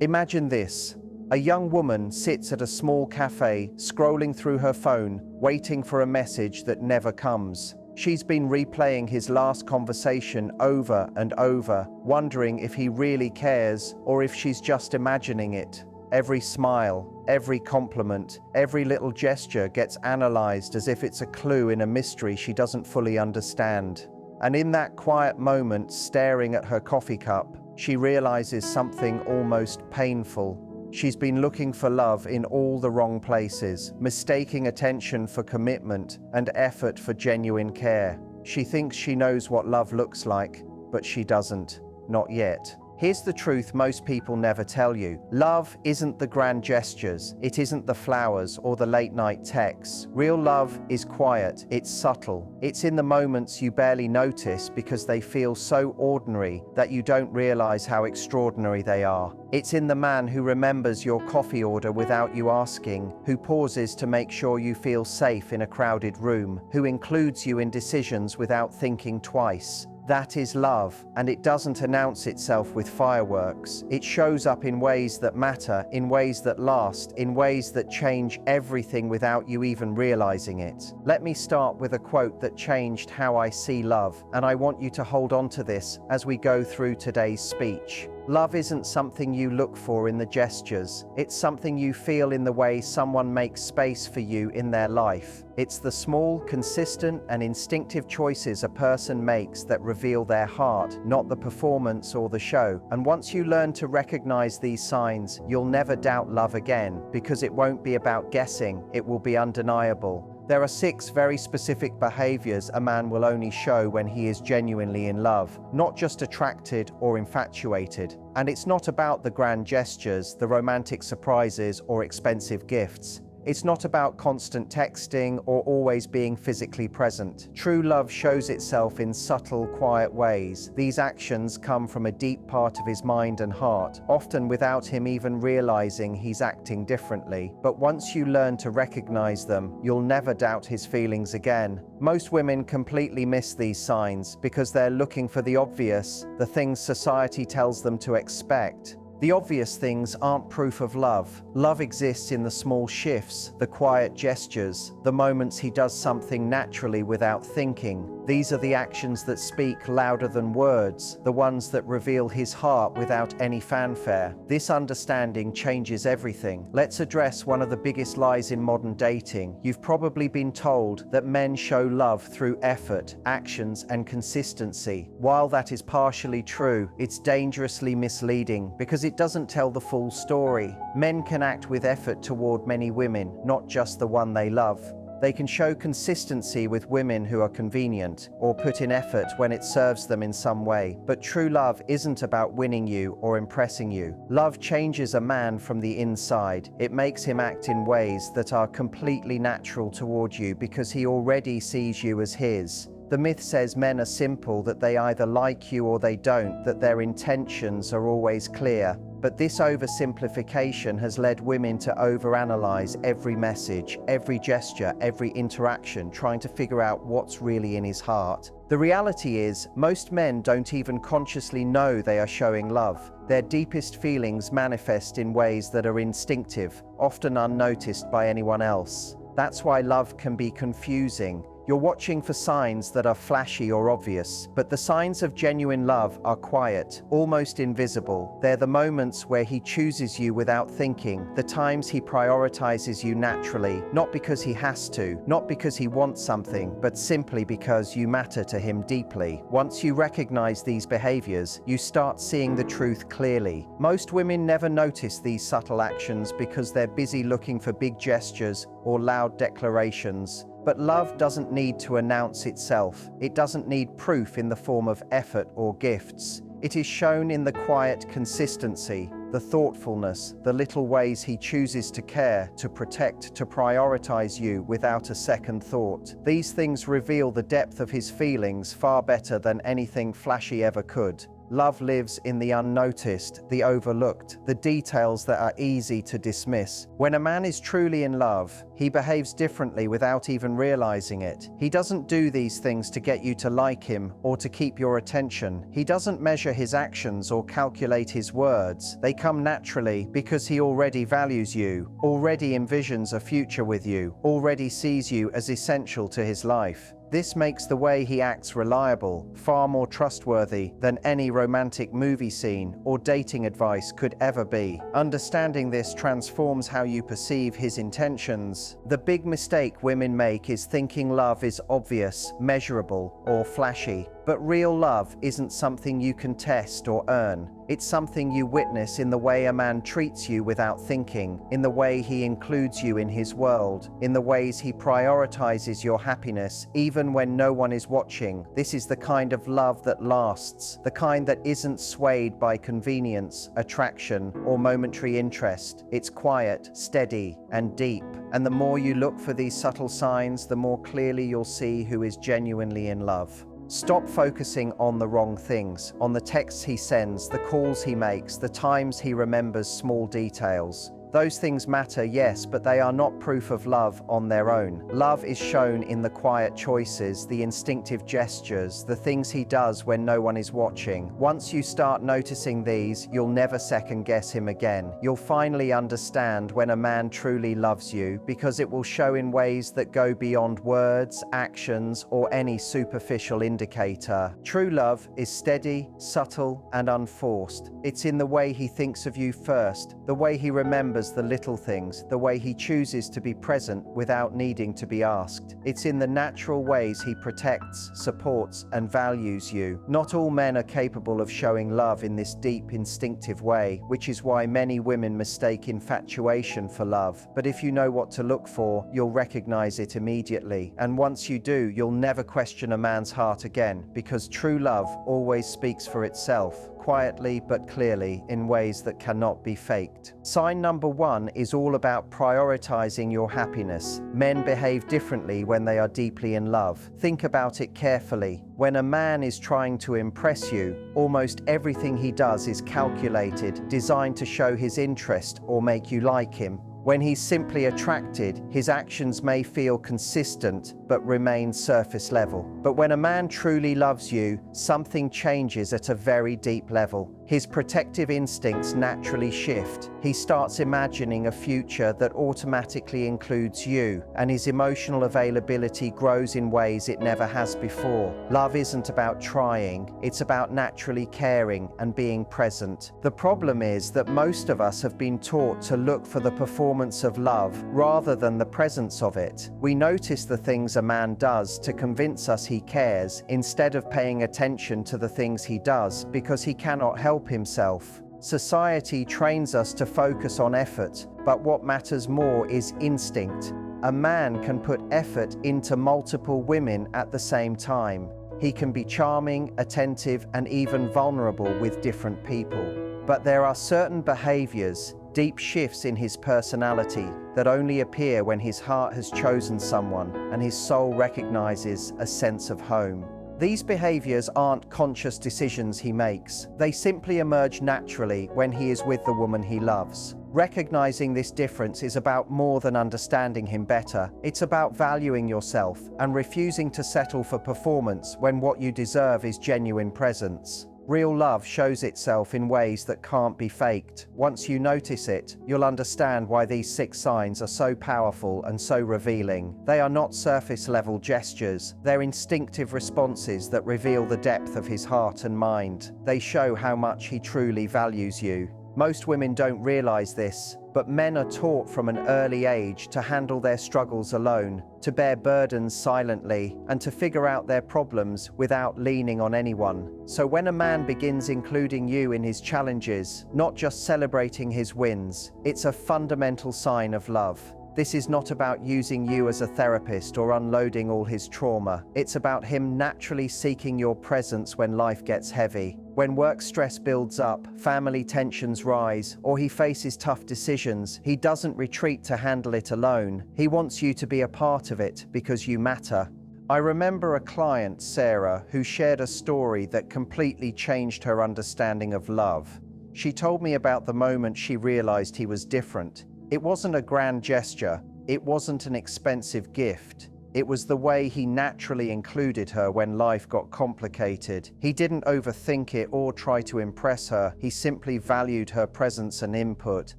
Imagine this. A young woman sits at a small cafe, scrolling through her phone, waiting for a message that never comes. She's been replaying his last conversation over and over, wondering if he really cares or if she's just imagining it. Every smile, every compliment, every little gesture gets analyzed as if it's a clue in a mystery she doesn't fully understand. And in that quiet moment, staring at her coffee cup, she realizes something almost painful. She's been looking for love in all the wrong places, mistaking attention for commitment and effort for genuine care. She thinks she knows what love looks like, but she doesn't. Not yet. Here's the truth most people never tell you. Love isn't the grand gestures. It isn't the flowers or the late-night texts. Real love is quiet. It's subtle. It's in the moments you barely notice because they feel so ordinary that you don't realize how extraordinary they are. It's in the man who remembers your coffee order without you asking, who pauses to make sure you feel safe in a crowded room, who includes you in decisions without thinking twice. That is love, and it doesn't announce itself with fireworks. It shows up in ways that matter, in ways that last, in ways that change everything without you even realizing it. Let me start with a quote that changed how I see love, and I want you to hold on to this as we go through today's speech. Love isn't something you look for in the gestures. It's something you feel in the way someone makes space for you in their life. It's the small, consistent, and instinctive choices a person makes that reveal their heart, not the performance or the show. And once you learn to recognize these signs, you'll never doubt love again, because it won't be about guessing, it will be undeniable. There are 6 very specific behaviors a man will only show when he is genuinely in love, not just attracted or infatuated. And it's not about the grand gestures, the romantic surprises, or expensive gifts. It's not about constant texting or always being physically present. True love shows itself in subtle, quiet ways. These actions come from a deep part of his mind and heart, often without him even realizing he's acting differently. But once you learn to recognize them, you'll never doubt his feelings again. Most women completely miss these signs because they're looking for the obvious, the things society tells them to expect. The obvious things aren't proof of love. Love exists in the small shifts, the quiet gestures, the moments he does something naturally without thinking. These are the actions that speak louder than words, the ones that reveal his heart without any fanfare. This understanding changes everything. Let's address one of the biggest lies in modern dating. You've probably been told that men show love through effort, actions, and consistency. While that is partially true, it's dangerously misleading because it doesn't tell the full story. Men can act with effort toward many women, not just the one they love. They can show consistency with women who are convenient, or put in effort when it serves them in some way. But true love isn't about winning you or impressing you. Love changes a man from the inside. It makes him act in ways that are completely natural toward you because he already sees you as his. The myth says men are simple, that they either like you or they don't, that their intentions are always clear. But this oversimplification has led women to overanalyze every message, every gesture, every interaction, trying to figure out what's really in his heart. The reality is, most men don't even consciously know they are showing love. Their deepest feelings manifest in ways that are instinctive, often unnoticed by anyone else. That's why love can be confusing. You're watching for signs that are flashy or obvious, but the signs of genuine love are quiet, almost invisible. They're the moments where he chooses you without thinking, the times he prioritizes you naturally, not because he has to, not because he wants something, but simply because you matter to him deeply. Once you recognize these behaviors, you start seeing the truth clearly. Most women never notice these subtle actions because they're busy looking for big gestures or loud declarations. But love doesn't need to announce itself. It doesn't need proof in the form of effort or gifts. It is shown in the quiet consistency, the thoughtfulness, the little ways he chooses to care, to protect, to prioritize you without a second thought. These things reveal the depth of his feelings far better than anything flashy ever could. Love lives in the unnoticed, the overlooked, the details that are easy to dismiss. When a man is truly in love, he behaves differently without even realizing it. He doesn't do these things to get you to like him or to keep your attention. He doesn't measure his actions or calculate his words. They come naturally because he already values you, already envisions a future with you, already sees you as essential to his life. This makes the way he acts reliable, far more trustworthy than any romantic movie scene or dating advice could ever be. Understanding this transforms how you perceive his intentions. The big mistake women make is thinking love is obvious, measurable, or flashy. But real love isn't something you can test or earn. It's something you witness in the way a man treats you without thinking, in the way he includes you in his world, in the ways he prioritizes your happiness, even when no one is watching. This is the kind of love that lasts, the kind that isn't swayed by convenience, attraction, or momentary interest. It's quiet, steady, and deep. And the more you look for these subtle signs, the more clearly you'll see who is genuinely in love. Stop focusing on the wrong things, on the texts he sends, the calls he makes, the times he remembers small details. Those things matter, yes, but they are not proof of love on their own. Love is shown in the quiet choices, the instinctive gestures, the things he does when no one is watching. Once you start noticing these, you'll never second guess him again. You'll finally understand when a man truly loves you, because it will show in ways that go beyond words, actions, or any superficial indicator. True love is steady, subtle, and unforced. It's in the way he thinks of you first, the way he remembers the little things, the way he chooses to be present without needing to be asked. It's in the natural ways he protects, supports, and values you. Not all men are capable of showing love in this deep, instinctive way, which is why many women mistake infatuation for love. But if you know what to look for, you'll recognize it immediately. And once you do, you'll never question a man's heart again, because true love always speaks for itself, quietly but clearly, in ways that cannot be faked. Sign number 1 is all about prioritizing your happiness. Men behave differently when they are deeply in love. Think about it carefully. When a man is trying to impress you, almost everything he does is calculated, designed to show his interest or make you like him. When he's simply attracted, his actions may feel consistent but remain surface level. But when a man truly loves you, something changes at a very deep level. His protective instincts naturally shift. He starts imagining a future that automatically includes you, and his emotional availability grows in ways it never has before. Love isn't about trying, it's about naturally caring and being present. The problem is that most of us have been taught to look for the performance of love rather than the presence of it. We notice the things a man does to convince us he cares, instead of paying attention to the things he does because he cannot help himself. Society trains us to focus on effort, but what matters more is instinct. A man can put effort into multiple women at the same time. He can be charming, attentive, and even vulnerable with different people. But there are certain behaviors, deep shifts in his personality, that only appear when his heart has chosen someone and his soul recognizes a sense of home. These behaviors aren't conscious decisions he makes. They simply emerge naturally when he is with the woman he loves. Recognizing this difference is about more than understanding him better. It's about valuing yourself and refusing to settle for performance when what you deserve is genuine presence. Real love shows itself in ways that can't be faked. Once you notice it, you'll understand why these 6 signs are so powerful and so revealing. They are not surface-level gestures. They're instinctive responses that reveal the depth of his heart and mind. They show how much he truly values you. Most women don't realize this, but men are taught from an early age to handle their struggles alone, to bear burdens silently, and to figure out their problems without leaning on anyone. So when a man begins including you in his challenges, not just celebrating his wins, it's a fundamental sign of love. This is not about using you as a therapist or unloading all his trauma. It's about him naturally seeking your presence when life gets heavy. When work stress builds up, family tensions rise, or he faces tough decisions, he doesn't retreat to handle it alone. He wants you to be a part of it because you matter. I remember a client, Sarah, who shared a story that completely changed her understanding of love. She told me about the moment she realized he was different. It wasn't a grand gesture. It wasn't an expensive gift. It was the way he naturally included her when life got complicated. He didn't overthink it or try to impress her. He simply valued her presence and input.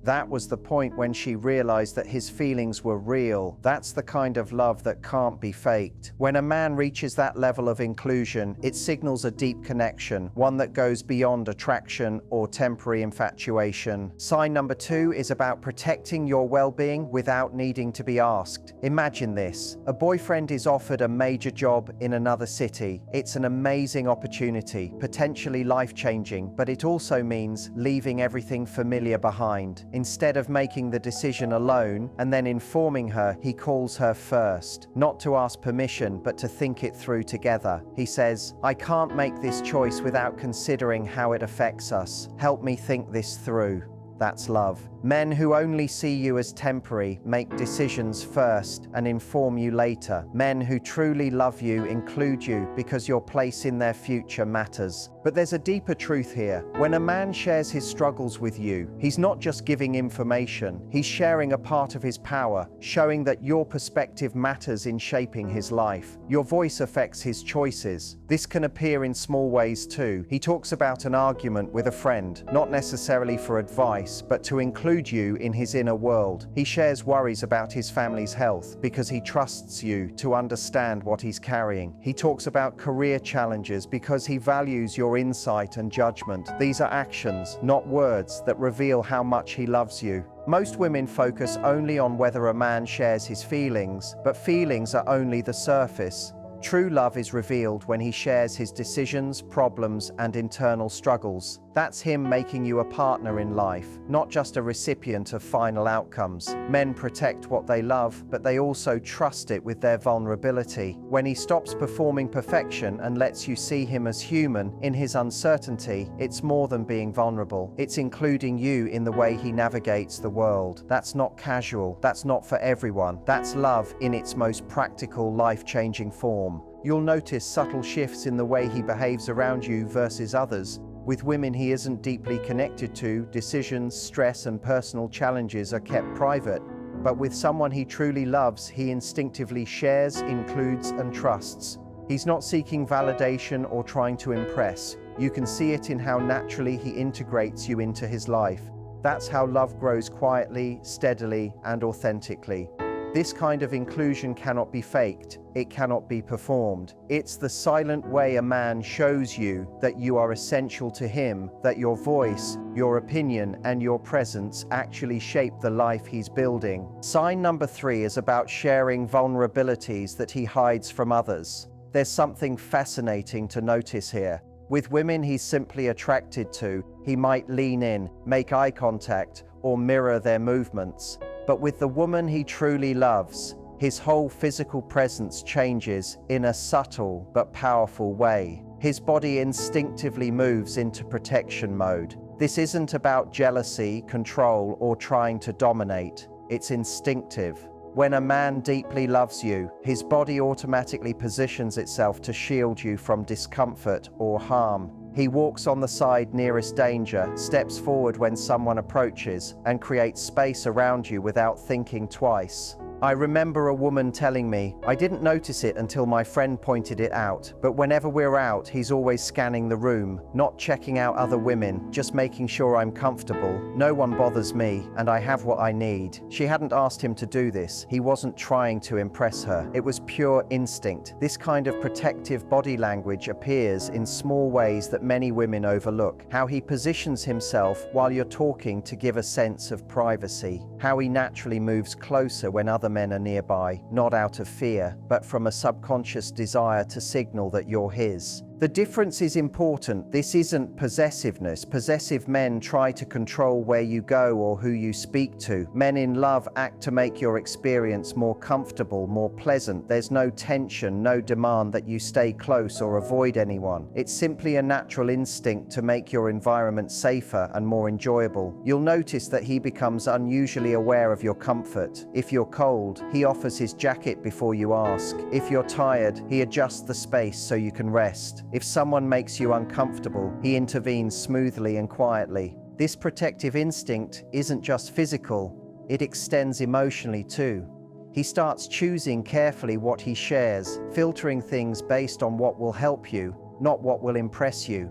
That was the point when she realized that his feelings were real. That's the kind of love that can't be faked. When a man reaches that level of inclusion, it signals a deep connection, one that goes beyond attraction or temporary infatuation. Sign number 2 is about protecting your well-being without needing to be asked. Imagine this. A boyfriend is offered a major job in another city. It's an amazing opportunity, potentially life-changing, but it also means leaving everything familiar behind. Instead of making the decision alone and then informing her, he calls her first, not to ask permission, but to think it through together. He says, "I can't make this choice without considering how it affects us. Help me think this through." That's love. Men who only see you as temporary make decisions first and inform you later. Men who truly love you include you because your place in their future matters. But there's a deeper truth here. When a man shares his struggles with you, he's not just giving information, he's sharing a part of his power, showing that your perspective matters in shaping his life. Your voice affects his choices. This can appear in small ways too. He talks about an argument with a friend, not necessarily for advice, but to include you in his inner world. He shares worries about his family's health because he trusts you to understand what he's carrying. He talks about career challenges because he values your insight and judgment. These are actions, not words, that reveal how much he loves you. Most women focus only on whether a man shares his feelings, but feelings are only the surface. True love is revealed when he shares his decisions, problems, and internal struggles. That's him making you a partner in life, not just a recipient of final outcomes. Men protect what they love, but they also trust it with their vulnerability. When he stops performing perfection and lets you see him as human in his uncertainty, it's more than being vulnerable. It's including you in the way he navigates the world. That's not casual. That's not for everyone. That's love in its most practical, life-changing form. You'll notice subtle shifts in the way he behaves around you versus others. With women he isn't deeply connected to, decisions, stress, and personal challenges are kept private. But with someone he truly loves, he instinctively shares, includes, and trusts. He's not seeking validation or trying to impress. You can see it in how naturally he integrates you into his life. That's how love grows quietly, steadily, and authentically. This kind of inclusion cannot be faked. It cannot be performed. It's the silent way a man shows you that you are essential to him, that your voice, your opinion, and your presence actually shape the life he's building. Sign number 3 is about sharing vulnerabilities that he hides from others. There's something fascinating to notice here. With women he's simply attracted to, he might lean in, make eye contact, or mirror their movements. But with the woman he truly loves, his whole physical presence changes in a subtle but powerful way. His body instinctively moves into protection mode. This isn't about jealousy, control, or trying to dominate. It's instinctive. When a man deeply loves you, his body automatically positions itself to shield you from discomfort or harm. He walks on the side nearest danger, steps forward when someone approaches, and creates space around you without thinking twice. I remember a woman telling me, "I didn't notice it until my friend pointed it out, but whenever we're out, he's always scanning the room, not checking out other women, just making sure I'm comfortable. No one bothers me, and I have what I need." She hadn't asked him to do this. He wasn't trying to impress her. It was pure instinct. This kind of protective body language appears in small ways that many women overlook. How he positions himself while you're talking to give a sense of privacy. How he naturally moves closer when other men are nearby, not out of fear, but from a subconscious desire to signal that you're his. The difference is important. This isn't possessiveness. Possessive men try to control where you go or who you speak to. Men in love act to make your experience more comfortable, more pleasant. There's no tension, no demand that you stay close or avoid anyone. It's simply a natural instinct to make your environment safer and more enjoyable. You'll notice that he becomes unusually aware of your comfort. If you're cold, he offers his jacket before you ask. If you're tired, he adjusts the space so you can rest. If someone makes you uncomfortable, he intervenes smoothly and quietly. This protective instinct isn't just physical, it extends emotionally too. He starts choosing carefully what he shares, filtering things based on what will help you, not what will impress you.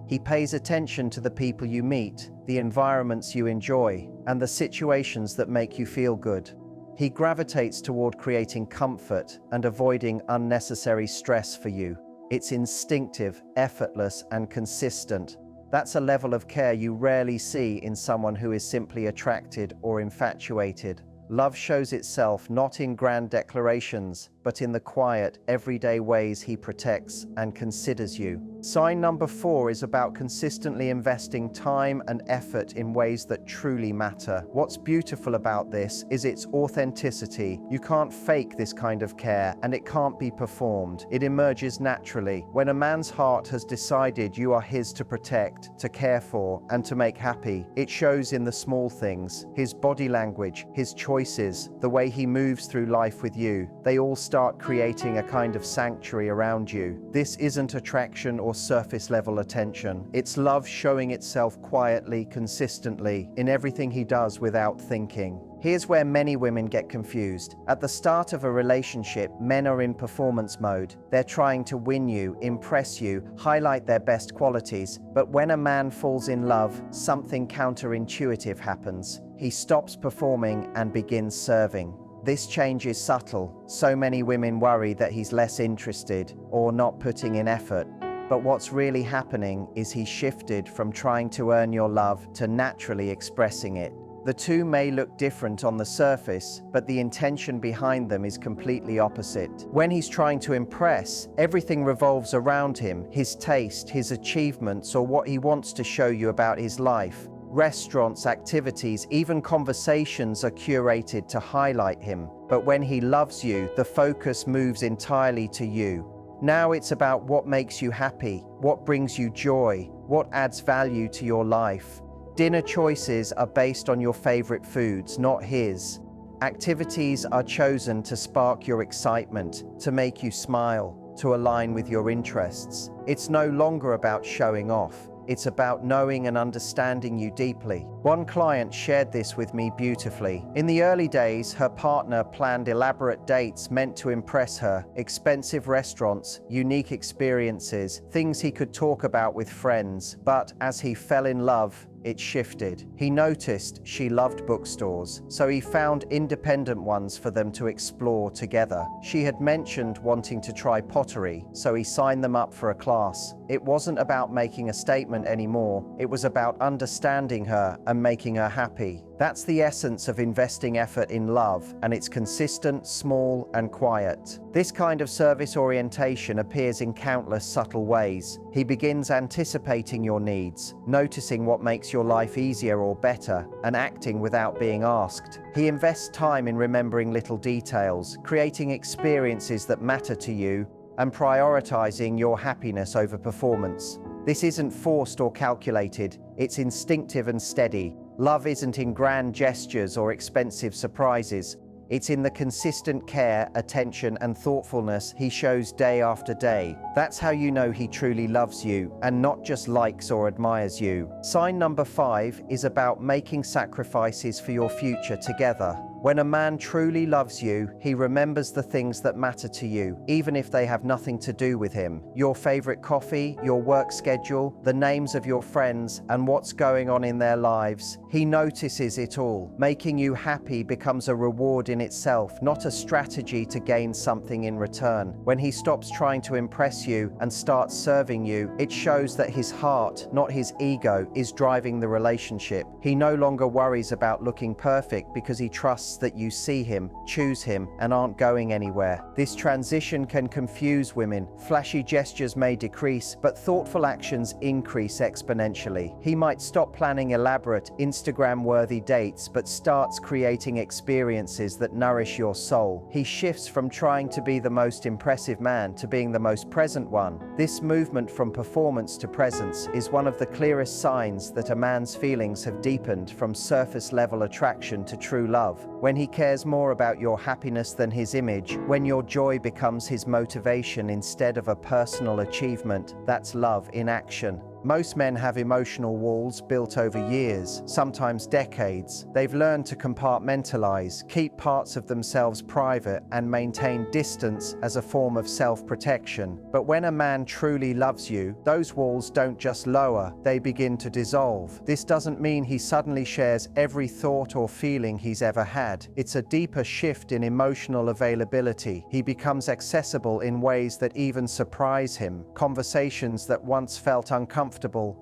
He pays attention to the people you meet, the environments you enjoy, and the situations that make you feel good. He gravitates toward creating comfort and avoiding unnecessary stress for you. It's instinctive, effortless, and consistent. That's a level of care you rarely see in someone who is simply attracted or infatuated. Love shows itself not in grand declarations, but in the quiet, everyday ways he protects and considers you. Sign number 4 is about consistently investing time and effort in ways that truly matter. What's beautiful about this is its authenticity. You can't fake this kind of care, and it can't be performed. It emerges naturally. When a man's heart has decided you are his to protect, to care for, and to make happy, it shows in the small things. His body language, his choices, the way he moves through life with you. They all start creating a kind of sanctuary around you. This isn't attraction or surface level attention. It's love showing itself quietly, consistently, in everything he does without thinking. Here's where many women get confused. At the start of a relationship, men are in performance mode. They're trying to win you, impress you, highlight their best qualities. But when a man falls in love, something counterintuitive happens. He stops performing and begins serving. This change is subtle. So many women worry that he's less interested or not putting in effort. But what's really happening is he's shifted from trying to earn your love to naturally expressing it. The two may look different on the surface, but the intention behind them is completely opposite. When he's trying to impress, everything revolves around him, his taste, his achievements, or what he wants to show you about his life. Restaurants, activities, even conversations are curated to highlight him. But when he loves you, the focus moves entirely to you. Now it's about what makes you happy, what brings you joy, what adds value to your life. Dinner choices are based on your favorite foods, not his. Activities are chosen to spark your excitement, to make you smile, to align with your interests. It's no longer about showing off. It's about knowing and understanding you deeply. One client shared this with me beautifully. In the early days, her partner planned elaborate dates meant to impress her, expensive restaurants, unique experiences, things he could talk about with friends. But as he fell in love, it shifted. He noticed she loved bookstores, so he found independent ones for them to explore together. She had mentioned wanting to try pottery, so he signed them up for a class. It wasn't about making a statement anymore. It was about understanding her and making her happy. That's the essence of investing effort in love, and it's consistent, small, and quiet. This kind of service orientation appears in countless subtle ways. He begins anticipating your needs, noticing what makes your life easier or better, and acting without being asked. He invests time in remembering little details, creating experiences that matter to you, and prioritizing your happiness over performance. This isn't forced or calculated, it's instinctive and steady. Love isn't in grand gestures or expensive surprises. It's in the consistent care, attention, and thoughtfulness he shows day after day. That's how you know he truly loves you, and not just likes or admires you. Sign number 5 is about making sacrifices for your future together. When a man truly loves you, he remembers the things that matter to you, even if they have nothing to do with him. Your favorite coffee, your work schedule, the names of your friends, and what's going on in their lives. He notices it all. Making you happy becomes a reward in itself, not a strategy to gain something in return. When he stops trying to impress you and starts serving you, it shows that his heart, not his ego, is driving the relationship. He no longer worries about looking perfect because he trusts trusts that you see him, choose him, and aren't going anywhere. This transition can confuse women. Flashy gestures may decrease, but thoughtful actions increase exponentially. He might stop planning elaborate, Instagram-worthy dates, but starts creating experiences that nourish your soul. He shifts from trying to be the most impressive man to being the most present one. This movement from performance to presence is one of the clearest signs that a man's feelings have deepened from surface-level attraction to true love. When he cares more about your happiness than his image, when your joy becomes his motivation instead of a personal achievement, that's love in action. Most men have emotional walls built over years, sometimes decades. They've learned to compartmentalize, keep parts of themselves private, and maintain distance as a form of self-protection. But when a man truly loves you, those walls don't just lower, they begin to dissolve. This doesn't mean he suddenly shares every thought or feeling he's ever had. It's a deeper shift in emotional availability. He becomes accessible in ways that even surprise him. Conversations that once felt uncomfortable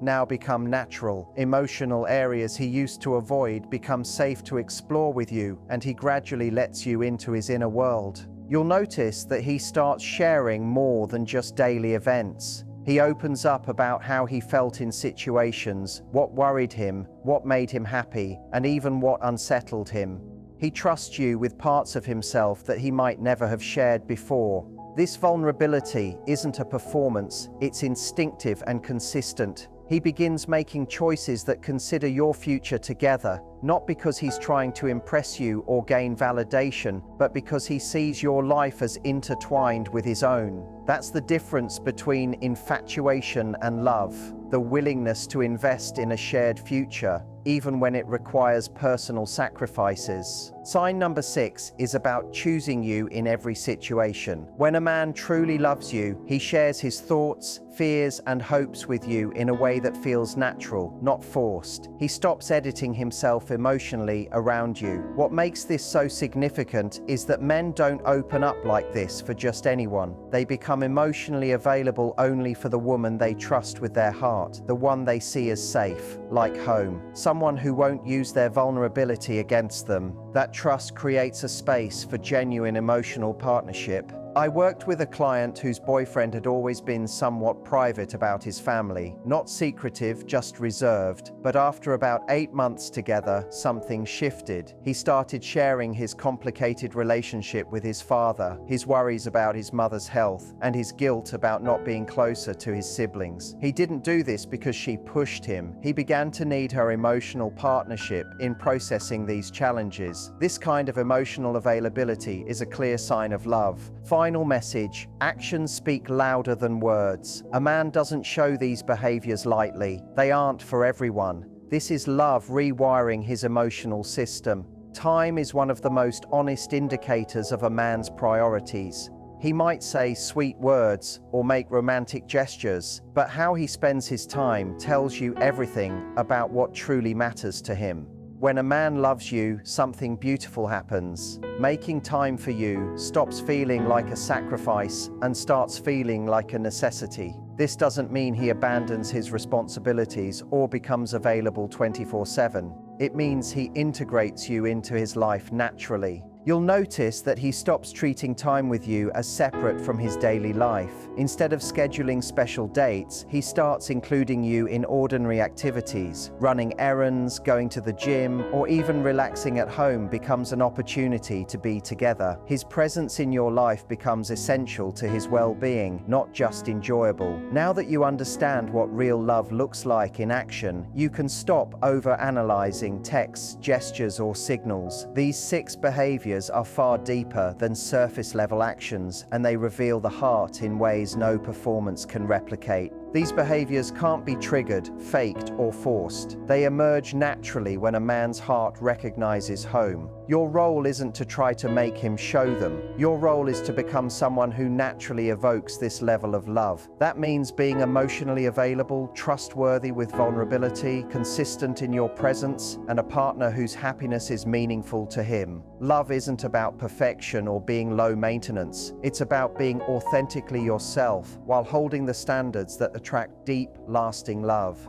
now become natural. Emotional areas he used to avoid become safe to explore with you, and he gradually lets you into his inner world. You'll notice that he starts sharing more than just daily events. He opens up about how he felt in situations, what worried him, what made him happy, and even what unsettled him. He trusts you with parts of himself that he might never have shared before. This vulnerability isn't a performance, it's instinctive and consistent. He begins making choices that consider your future together, not because he's trying to impress you or gain validation, but because he sees your life as intertwined with his own. That's the difference between infatuation and love, the willingness to invest in a shared future, even when it requires personal sacrifices. Sign number 6 is about choosing you in every situation. When a man truly loves you, he shares his thoughts, fears, and hopes with you in a way that feels natural, not forced. He stops editing himself emotionally around you. What makes this so significant is that men don't open up like this for just anyone. They become emotionally available only for the woman they trust with their heart, the one they see as safe, like home, someone who won't use their vulnerability against them. That trust creates a space for genuine emotional partnership. I worked with a client whose boyfriend had always been somewhat private about his family, not secretive, just reserved. But after about 8 months together, something shifted. He started sharing his complicated relationship with his father, his worries about his mother's health, and his guilt about not being closer to his siblings. He didn't do this because she pushed him. He began to need her emotional partnership in processing these challenges. This kind of emotional availability is a clear sign of love. Final message: actions speak louder than words. A man doesn't show these behaviors lightly. They aren't for everyone. This is love rewiring his emotional system. Time is one of the most honest indicators of a man's priorities. He might say sweet words or make romantic gestures, but how he spends his time tells you everything about what truly matters to him. When a man loves you, something beautiful happens. Making time for you stops feeling like a sacrifice and starts feeling like a necessity. This doesn't mean he abandons his responsibilities or becomes available 24/7. It means he integrates you into his life naturally. You'll notice that he stops treating time with you as separate from his daily life. Instead of scheduling special dates, he starts including you in ordinary activities. Running errands, going to the gym, or even relaxing at home becomes an opportunity to be together. His presence in your life becomes essential to his well-being, not just enjoyable. Now that you understand what real love looks like in action, you can stop over-analyzing texts, gestures, or signals. These 6 behaviors are far deeper than surface-level actions, and they reveal the heart in ways no performance can replicate. These behaviors can't be triggered, faked, or forced. They emerge naturally when a man's heart recognizes home. Your role isn't to try to make him show them. Your role is to become someone who naturally evokes this level of love. That means being emotionally available, trustworthy with vulnerability, consistent in your presence, and a partner whose happiness is meaningful to him. Love isn't about perfection or being low maintenance. It's about being authentically yourself while holding the standards that attract deep, lasting love.